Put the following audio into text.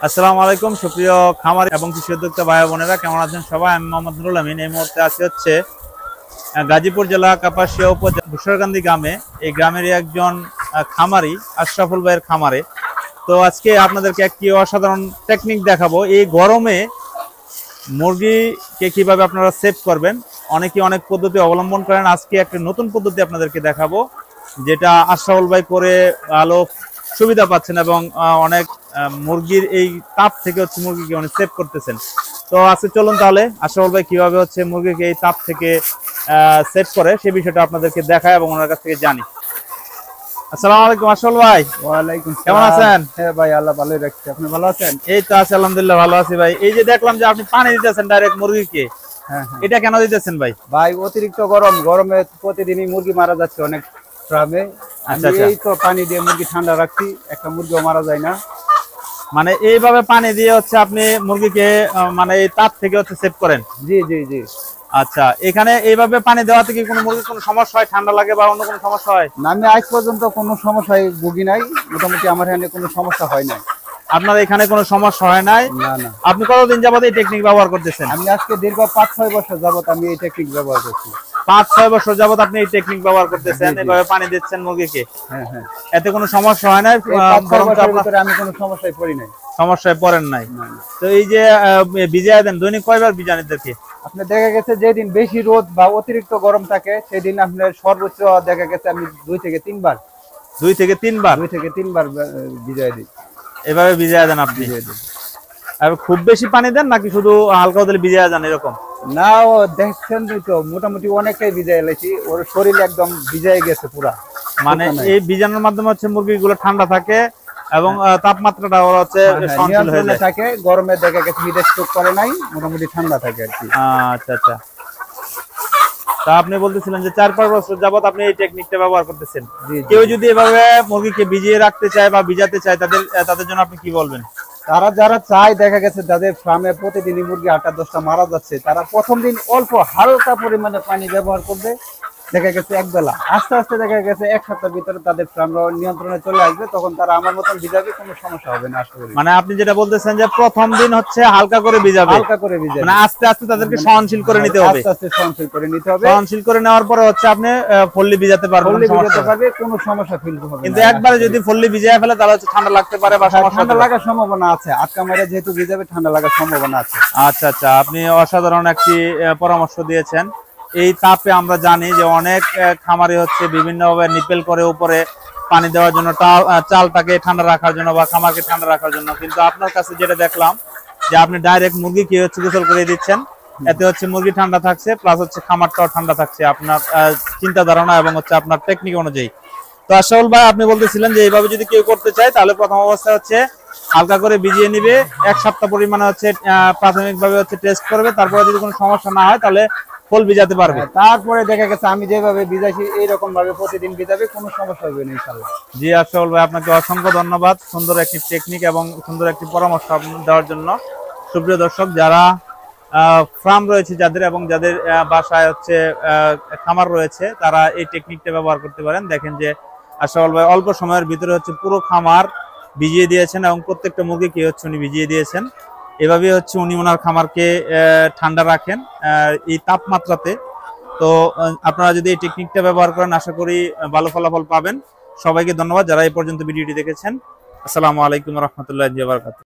আসসালামু আলাইকুম সুপ্রিয় খামারি এবং কৃষি উদ্যোক্তা ভাই বোনেরা, কেমন আছেন সবাই? আমি মোহাম্মদ নুরুল আমিন। এই মুহূর্তে আছি হচ্ছে গাজীপুর জেলা কাপাসিয়া উপজেলা ঘুষরকান্দি গ্রামে। এই গ্রামেরই একজন খামারি আশরাফুল ভাইয়ের খামারে। তো আজকে আপনাদেরকে একটি অসাধারণ টেকনিক দেখাবো। এই গরমে মুরগিকে কিভাবে আপনারা সেভ করবেন। অনেকে অনেক পদ্ধতি অবলম্বন করেন, আজকে একটা নতুন পদ্ধতি আপনাদেরকে দেখাবো, যেটা আশরাফুল ভাই করে ভালো সুবিধা পাচ্ছেন এবং অনেক মুরগির এই তাপ থেকে হচ্ছে মুরগিকে অনেক সেভ করতেছেন। তো আজকে চলুন তাহলে আশরাফুল ভাই কিভাবে হচ্ছে মুরগিকে এই তাপ থেকে সেভ করে সেই বিষয়টা আপনাদেরকে দেখায় এবং ওনার কাছ থেকে জানি। আসসালামু আলাইকুম আশরাফুল ভাই। ওয়ালাইকুম সালাম। কেমন আছেন? হ্যাঁ ভাই, আল্লাহ ভালোই রাখছে। আপনি ভালো আছেন? এই তো আছি, আলহামদুলিল্লাহ ভালো আছি ভাই। এই যে দেখলাম যে আপনি পানি দিতেছেন ডাইরেক্ট মুরগিকে, হ্যাঁ, এটা কেন দিতেছেন ভাই? ভাই অতিরিক্ত গরমে প্রতিদিনই মুরগি মারা যাচ্ছে অনেক ফার্মে। আচ্ছা, এই তো পানি দিয়ে মুরগি ঠান্ডা রাখছি, একটা মুরগিও মারা যায় না। মানে এইভাবে পানি দিয়ে হচ্ছে আপনি মুরগিকে মানে এই তাপ থেকে হচ্ছে সেভ করেন? জি জি জি। আচ্ছা, এখানে এইভাবে পানি দেওয়াতে কি কোনো মুরগির কোনো সমস্যা হয়, ঠান্ডা লাগে বা অন্য কোনো সমস্যা হয়? না, আমি আজ পর্যন্ত কোনো সমস্যায় ভুগি নাই। মোটামুটি আমার এখানে কোনো সমস্যা হয় নাই। আপনার এখানে কোনো সমস্যা হয় নাই? না না। আপনি কতদিন যাবত এই টেকনিক ব্যবহার করতেছেন? আমি আজকে দীর্ঘ 5-6 বছর যাবত আমি এই টেকনিক ব্যবহার করছি। 5-6 বছর যাবত আপনি এই টেকনিক ব্যবহার করতেছেন, এভাবে পানি দিচ্ছেন মুরগিকে? হ্যাঁ হ্যাঁ। এতে কোনো সমস্যা হয় না? আমি কোনো সমস্যায় পড়ি নাই। সমস্যায় পড়েন নাই? তো এই যে ভিজিয়ে দেন, দৈনিক কয়বার ভিজান এদেরকে? আপনার দেখা গেছে যেদিন বেশি রোদ বা অতিরিক্ত গরম থাকে সেদিন আপনার সর্বোচ্চ দেখা গেছে আমি 2 থেকে 3 বার ভিজাই দিই। এভাবে ভিজিয়ে দেন আপনি? আর খুব বেশি পানি দেন নাকি শুধু হালকা হলে ভিজিয়ে দেন এরকম? না, ও দেখছেন তো মোটামুটি অনেকটাই ভিজাই এলেছি, ওর শরীর একদম ভিজাই গেছে পুরা। মানে এই ভিজানোর মাধ্যমে হচ্ছে মুরগিগুলো ঠান্ডা থাকে এবং তাপমাত্রাটা ওরা হচ্ছে সহনশীল হয়ে যায় থাকে। গরমে দেখা গেছে হিট স্ট্রোক করে নাই, মোটামুটি ঠান্ডা থাকে আর কি। আচ্ছা আচ্ছা। তা আপনি বলতেছিলেন যে 4-5 বছর যাবত আপনি এই টেকনিকটা ব্যবহার করতেছেন। কেউ যদি এভাবে মুরগিকে ভিজিয়ে রাখতে চায় বা ভিজাতে চায়, তাদের জন্য আপনি কি বলবেন? তারা যারা চায়, দেখা গেছে যাদের ফার্মে প্রতিদিনই মুরগি 8-10টা মারা যাচ্ছে, তারা প্রথম দিন অল্প হালকা পরিমাণে পানি ব্যবহার করবে। দেখা গেছে একবেলা, আস্তে আস্তে দেখা গেছে 1 সপ্তাহের ভিতরে তাদের ফার্ম নিয়ন্ত্রণে চলে আসবে। তখন তারা আমার মতন ভিজাবে, কোনো সমস্যা হবে না আশা করি। মানে আপনি যেটা বলতেছেন যে প্রথম দিন হচ্ছে হালকা করে ভিজাবে, মানে আস্তে আস্তে তাদেরকে সহনশীল করে নিতে হবে। সহনশীল করে নিতে হবে। সহনশীল করে নেওয়ার পরে হচ্ছে আপনি ফুললি ভিজাতে পারবেন, কোনো সমস্যা ফিল হবে না। কিন্তু একবারে যদি ফুললি ভিজিয়ে ফেলে তাহলে হচ্ছে ঠান্ডা লাগতে পারে বা ঠান্ডা লাগার সম্ভাবনা আছে। আটকা মারে যেহেতু ভিজাবে, ঠান্ডা লাগার সম্ভাবনা আছে। আচ্ছা আচ্ছা, আপনি অসাধারণ একটি পরামর্শ দিয়েছেন। এই তাপে আমরা জানি যে অনেক খামারি হচ্ছে বিভিন্নভাবে নিপেল করে উপরে পানি দেওয়ার জন্য, চালটাকে ঠান্ডা রাখার জন্য বা খামারকে ঠান্ডা রাখার জন্য, কিন্তু আপনার কাছে যেটা দেখলাম যে আপনি ডাইরেক্ট মুরগিকে হচ্ছে গোসল করে দিচ্ছেন। এতে হচ্ছে মুরগি ঠান্ডা থাকছে, প্লাস হচ্ছে খামারটাও ঠান্ডা থাকছে আপনার চিন্তা ধারণা এবং হচ্ছে আপনার টেকনিক অনুযায়ী। তো আশরাফুল ভাই, আপনি বলতেছিলেন যে এইভাবে যদি কেউ করতে চায় তাহলে প্রথম অবস্থায় হচ্ছে হালকা করে ভিজিয়ে নিবে, 1 সপ্তাহ পরিমাণে হচ্ছে প্রাথমিকভাবে হচ্ছে টেস্ট করবে, তারপরে যদি কোনো সমস্যা না হয় তাহলে ফুল ভিজাতে পারবে। তারপরে দেখা গেছে আমি যেভাবে ভিজাইছি এইরকম ভাবে প্রতিদিন ভিজাবে, কোনো সমস্যা হবে না ইনশাআল্লাহ। জি আশরাফুল ভাই, আপনাকে অসংখ্য ধন্যবাদ সুন্দর একটি টেকনিক এবং সুন্দর একটি পরামর্শ দেওয়ার জন্য। সুপ্রিয় দর্শক, যারা ফার্ম রয়েছে যাদের এবং যাদের বাসায় হচ্ছে খামার রয়েছে, তারা এই টেকনিকটা ব্যবহার করতে পারেন। দেখেন যে আশরাফুল ভাই অল্প সময়ের ভিতরে হচ্ছে পুরো খামার ভিজিয়ে দিয়েছেন এবং প্রত্যেকটা মুরগিকে হচ্ছে উনি ভিজিয়ে দিয়েছেন। এভাবে হচ্ছে উনি ওনার খামারকে ঠান্ডা রাখেন এই তাপমাত্রাতে। তো আপনারা যদি এই টেকনিকটা ব্যবহার করেন, আশা করি ভালো ফলাফল পাবেন। সবাইকে ধন্যবাদ যারা এই পর্যন্ত ভিডিওটি দেখেছেন। আসসালামু আলাইকুম ওয়া রাহমাতুল্লাহি ওয়া বারাকাতুহু।